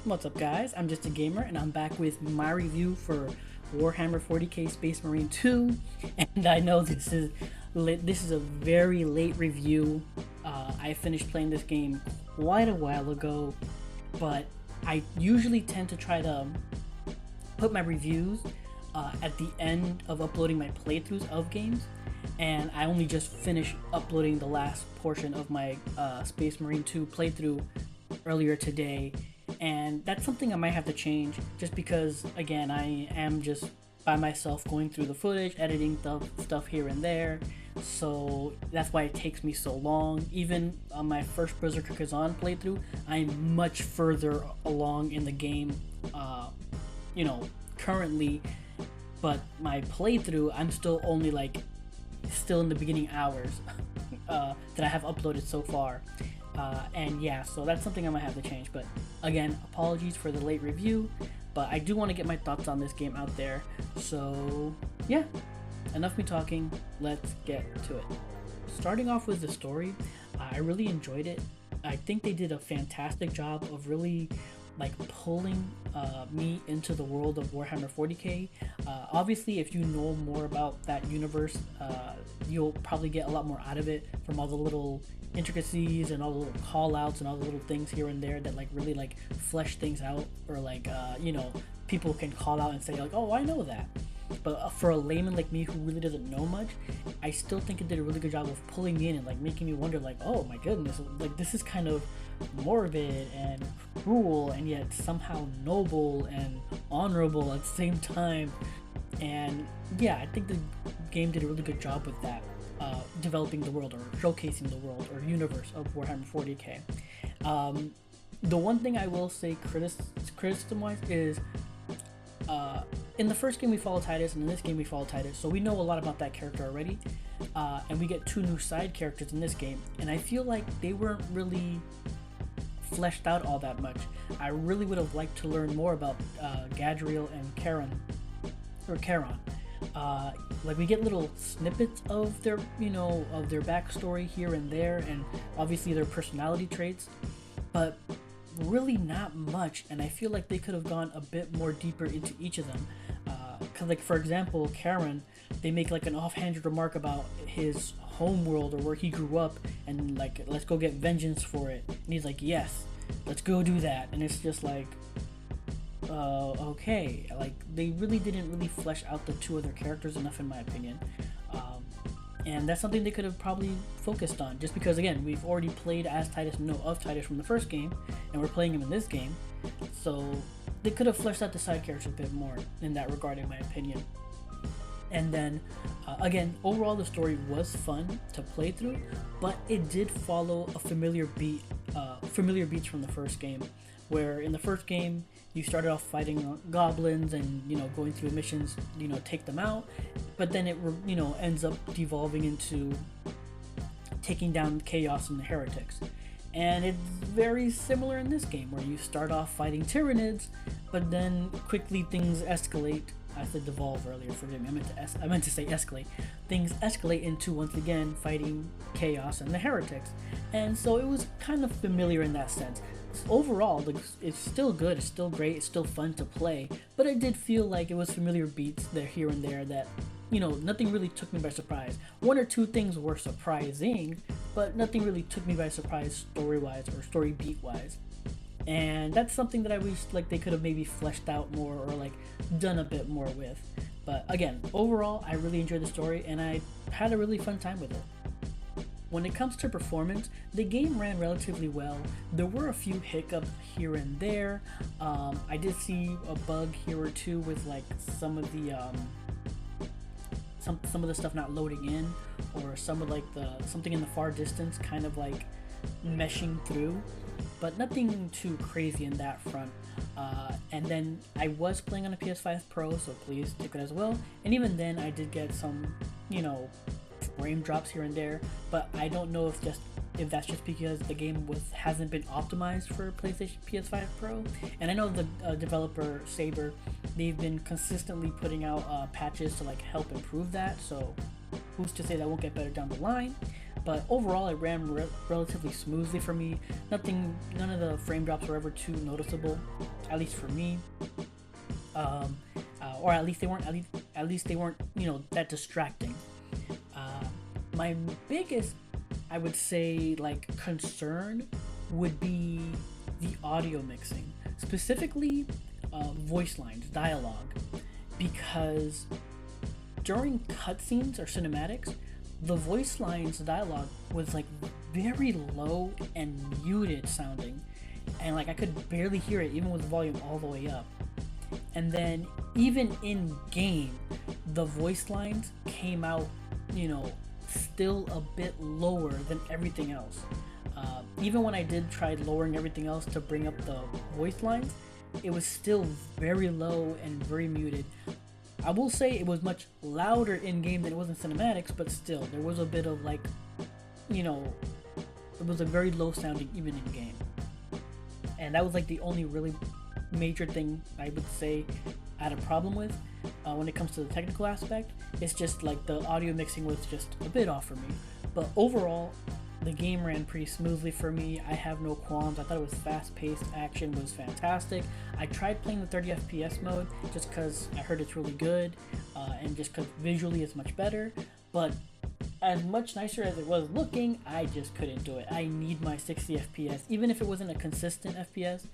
What's up, guys? I'm just a gamer, and I'm back with my review for Warhammer 40K Space Marine 2. And I know this is a very late review. I finished playing this game quite a while ago, but I usually tend to try to put my reviews at the end of uploading my playthroughs of games. And I only just finished uploading the last portion of my Space Marine 2 playthrough earlier today, and that's something I might have to change, just because again I am just by myself going through the footage, editing stuff here and there, so that's why it takes me so long. Even on my first Berserker Kazan playthrough, I'm much further along in the game currently, but my playthrough I'm still only still in the beginning hours that I have uploaded so far. And yeah, so that's something I might have to change. But again, apologies for the late review, but I do want to get my thoughts on this game out there. So yeah, enough me talking, let's get to it. Starting off with the story, I really enjoyed it. I think they did a fantastic job of really pulling me into the world of Warhammer 40K. Obviously, if you know more about that universe, you'll probably get a lot more out of it, from all the little intricacies and all the little call outs and all the little things here and there that really flesh things out, or people can call out and say oh, I know that. But for a layman like me who really doesn't know much, I still think it did a really good job of pulling me in and making me wonder oh my goodness, this is kind of morbid and cruel and yet somehow noble and honorable at the same time. And yeah, I think the game did a really good job with that, developing the world, or showcasing the world or universe of Warhammer 40k. The one thing I will say criticism wise is, in the first game we follow Titus, and in this game we follow Titus, so we know a lot about that character already, and we get two new side characters in this game, and I feel like they weren't really fleshed out all that much. I really would have liked to learn more about Gadriel and Charon. We get little snippets of their backstory here and there, and obviously their personality traits, but really not much. And I feel like they could have gone a bit more deeper into each of them. Cause for example, Charon, they make an offhanded remark about his home world, or where he grew up, and let's go get vengeance for it. And he's like, yes, let's go do that. And it's just okay, they really didn't really flesh out the two other characters enough, in my opinion. And that's something they could have probably focused on, just because again, we've already played as Titus and know of Titus from the first game, and we're playing him in this game, so they could have fleshed out the side characters a bit more in that regard, in my opinion. And then again, overall the story was fun to play through, but it did follow a familiar beats from the first game, where in the first game you started off fighting goblins and going through missions, take them out, but then it ends up devolving into taking down chaos and the heretics. And it's very similar in this game, where you start off fighting Tyranids, but then quickly things escalate. I said devolve earlier, forgive me, I meant to say escalate. Things escalate into, once again, fighting chaos and the heretics. And so it was kind of familiar in that sense. Overall, it's still good, it's still great, it's still fun to play, but I did feel like it was familiar beats there, here and there, that nothing really took me by surprise. One or two things were surprising, but nothing really took me by surprise story-wise or story beat-wise. And that's something that I wish they could have maybe fleshed out more, or done a bit more with. But again, overall, I really enjoyed the story, and I had a really fun time with it. When it comes to performance, the game ran relatively well. There were a few hiccups here and there. I did see a bug here or two with some of the some of the stuff not loading in, or some of something in the far distance kind of meshing through, but nothing too crazy in that front. And then I was playing on a PS5 Pro, so please take it as well. And even then, I did get some, frame drops here and there, but I don't know if that's just because the game hasn't been optimized for PlayStation PS5 Pro. And I know the developer Saber, they've been consistently putting out patches to help improve that, so who's to say that won't get better down the line. But overall, it ran relatively smoothly for me. None of the frame drops were ever too noticeable. at least for me. Or at least they weren't that distracting. My biggest, I would say, like, concern would be the audio mixing, specifically voice lines, dialogue, because during cutscenes or cinematics, the voice lines, the dialogue was like very low and muted sounding, and like I could barely hear it even with the volume all the way up. And then even in game, the voice lines came out, still a bit lower than everything else. Even when I did try lowering everything else to bring up the voice lines, it was still very low and very muted. I will say it was much louder in game than it was in cinematics, but still, there was a bit of like, it was a very low sounding even in game. And that was like the only really major thing I would say I had a problem with when it comes to the technical aspect. It's just like the audio mixing was just a bit off for me. But overall, the game ran pretty smoothly for me. I have no qualms. I thought it was fast-paced. Action was fantastic. I tried playing the 30 FPS mode just because I heard it's really good, and just because visually it's much better. But as much nicer as it was looking, I just couldn't do it. I need my 60 FPS. Even if it wasn't a consistent FPS,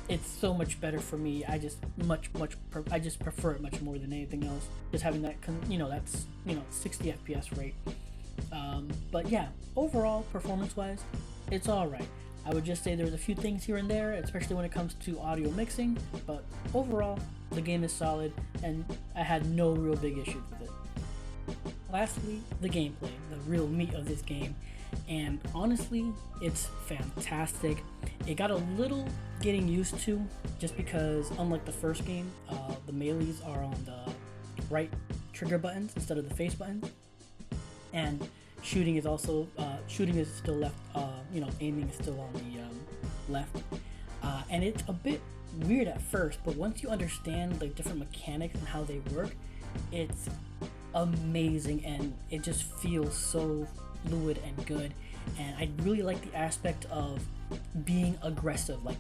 it's so much better for me. I just I just prefer it much more than anything else. Just having that, 60 FPS rate. But yeah, overall, performance-wise, it's alright. I would just say there's a few things here and there, especially when it comes to audio mixing, but overall, the game is solid, and I had no real big issues with it. Lastly, the gameplay, the real meat of this game, and honestly, it's fantastic. It got a little getting used to, just because unlike the first game, the melees are on the right trigger buttons instead of the face buttons, and shooting is still left, aiming is still on the left, and it's a bit weird at first, but once you understand the different mechanics and how they work, it's amazing, and it just feels so fluid and good. And I really like the aspect of being aggressive. Like,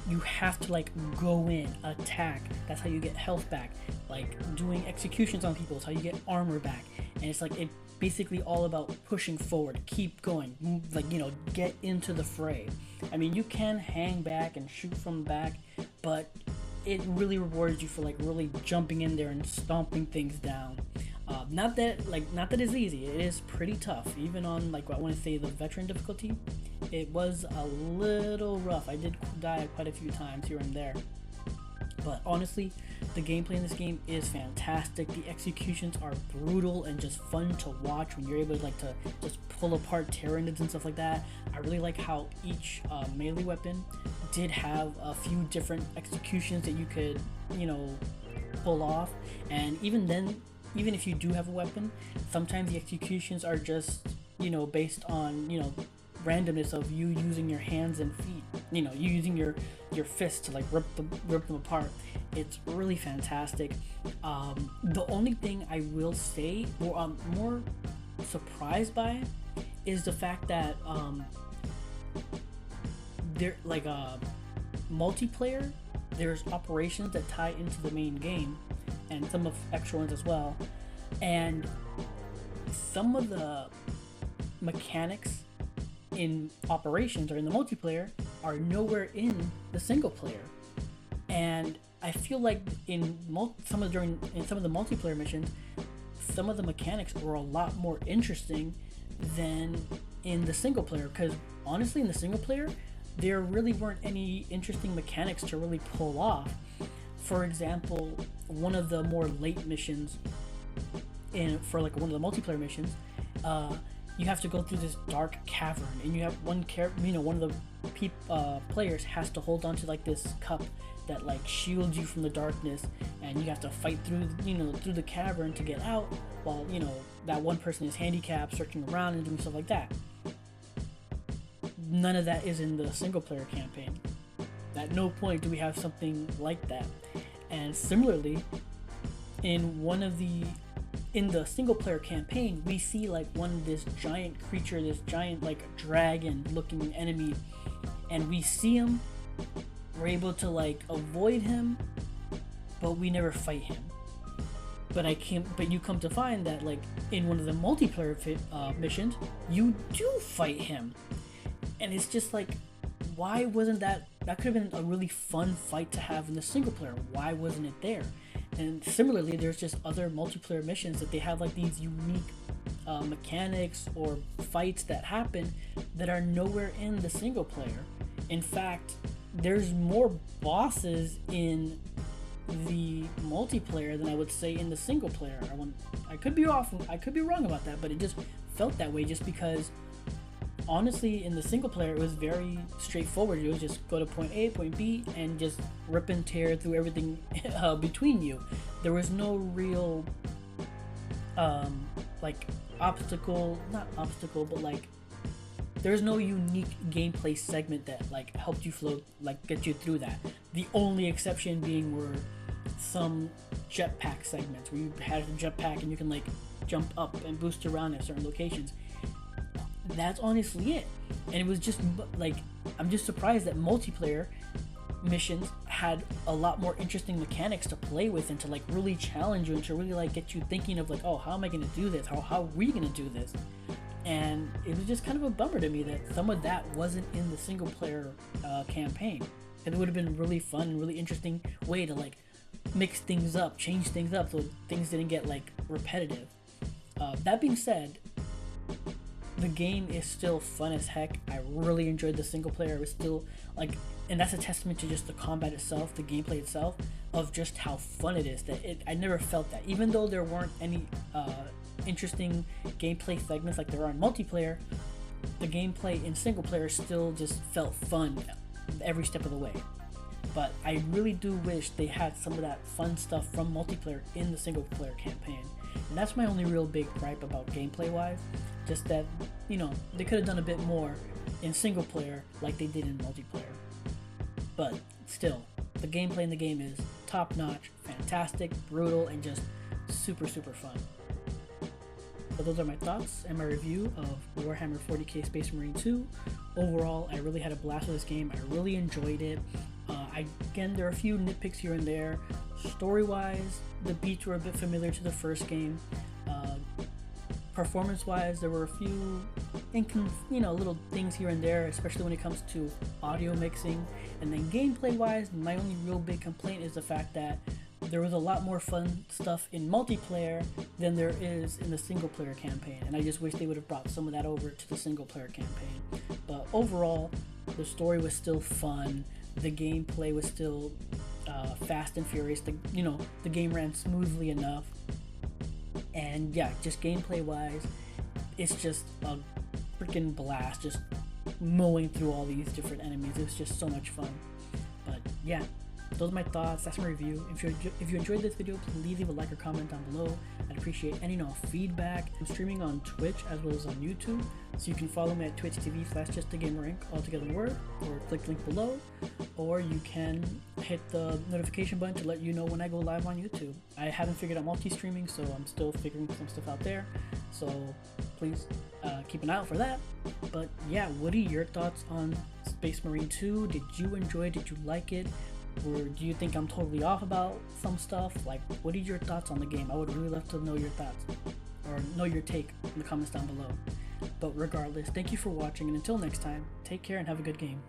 you have to like go in, attack. That's how you get health back. Like, doing executions on people is how you get armor back. And it's like, it basically all about pushing forward, keep going, like, get into the fray. I mean, you can hang back and shoot from the back, but it really rewards you for like really jumping in there and stomping things down. Not that it's easy. It is pretty tough. Even on, like, I want to say the veteran difficulty, it was a little rough. I did die quite a few times here and there. But honestly, the gameplay in this game is fantastic. The executions are brutal and just fun to watch when you're able to like to just pull apart Tyranids and stuff like that. I really like how each melee weapon did have a few different executions that you could, pull off. And even then, even if you do have a weapon, sometimes the executions are just, based on, randomness of you using your hands and feet, you using your fists to like rip them apart. It's really fantastic. The only thing I will say, or I'm more surprised by, is the fact that there, like, multiplayer, there's operations that tie into the main game, and some of extra ones as well, and some of the mechanics in operations or in the multiplayer are nowhere in the single player. And I feel like in some of the multiplayer missions, some of the mechanics were a lot more interesting than in the single player, because honestly in the single player there really weren't any interesting mechanics to really pull off. For example, one of the more late missions for like one of the multiplayer missions, you have to go through this dark cavern, and you have one of the players has to hold on to like this cup that like shields you from the darkness, and you have to fight through the cavern to get out, while that one person is handicapped, searching around and doing stuff like that. None of that is in the single player campaign. At no point do we have something like that. And similarly, in the single player campaign, we see like this giant creature, this giant like dragon looking enemy, and we see him we're able to like avoid him, but we never fight him. But you come to find that like in one of the multiplayer missions, you do fight him, and it's just like, why wasn't that? That could have been a really fun fight to have in the single player. Why wasn't it there? And similarly, there's just other multiplayer missions that they have like these unique mechanics or fights that happen that are nowhere in the single player. In fact, there's more bosses in the multiplayer than I would say in the single player. I could be off. I could be wrong about that, but it just felt that way just because. Honestly, in the single player, it was very straightforward. You would just go to point A, point B, and just rip and tear through everything between you. There was no real, like, not obstacle, but like, there's no unique gameplay segment that like helped you flow, like get you through that. The only exception being were some jetpack segments where you had a jetpack and you can like jump up and boost around at certain locations. That's honestly it. And it was just like, I'm just surprised that multiplayer missions had a lot more interesting mechanics to play with and to like really challenge you and to really like get you thinking of like, oh, how am I going to do this? How are we going to do this? And it was just kind of a bummer to me that some of that wasn't in the single player campaign. And it would have been really fun and really interesting way to like mix things up, change things up so things didn't get like repetitive. That being said, the game is still fun as heck. I really enjoyed the single player. It was still like, and that's a testament to just the combat itself, the gameplay itself, of just how fun it is. I never felt that, even though there weren't any interesting gameplay segments like there are in multiplayer. The gameplay in single player still just felt fun every step of the way. But I really do wish they had some of that fun stuff from multiplayer in the single player campaign. And that's my only real big gripe about gameplay wise. Just that, you know, they could have done a bit more in single player like they did in multiplayer. But still, the gameplay in the game is top notch, fantastic, brutal, and just super, super fun. But those are my thoughts and my review of Warhammer 40K Space Marine 2. Overall, I really had a blast with this game. I really enjoyed it. Again, there are a few nitpicks here and there. Story-wise, the beats were a bit familiar to the first game. Performance-wise, there were a few little things here and there, especially when it comes to audio mixing. And then gameplay-wise, my only real big complaint is the fact that there was a lot more fun stuff in multiplayer than there is in the single-player campaign. And I just wish they would have brought some of that over to the single-player campaign. But overall, the story was still fun. The gameplay was still fast and furious. The game ran smoothly enough. And yeah, just gameplay wise, it's just a freaking blast, just mowing through all these different enemies. It was just so much fun. But yeah, those are my thoughts. That's my review. If you enjoyed this video, please leave a like or comment down below. I'd appreciate any feedback. I'm streaming on Twitch as well as on YouTube, so you can follow me at twitch.tv/justagamerink, all together in word, or click the link below, or you can hit the notification button to let you know when I go live on YouTube. I haven't figured out multi-streaming, so I'm still figuring some stuff out there, so please keep an eye out for that. But yeah, what are your thoughts on Space Marine 2? Did you enjoy it? Did you like it? Or do you think I'm totally off about some stuff? Like, what are your thoughts on the game? I would really love to know your thoughts, or know your take in the comments down below. But regardless, thank you for watching, and until next time, take care and have a good game.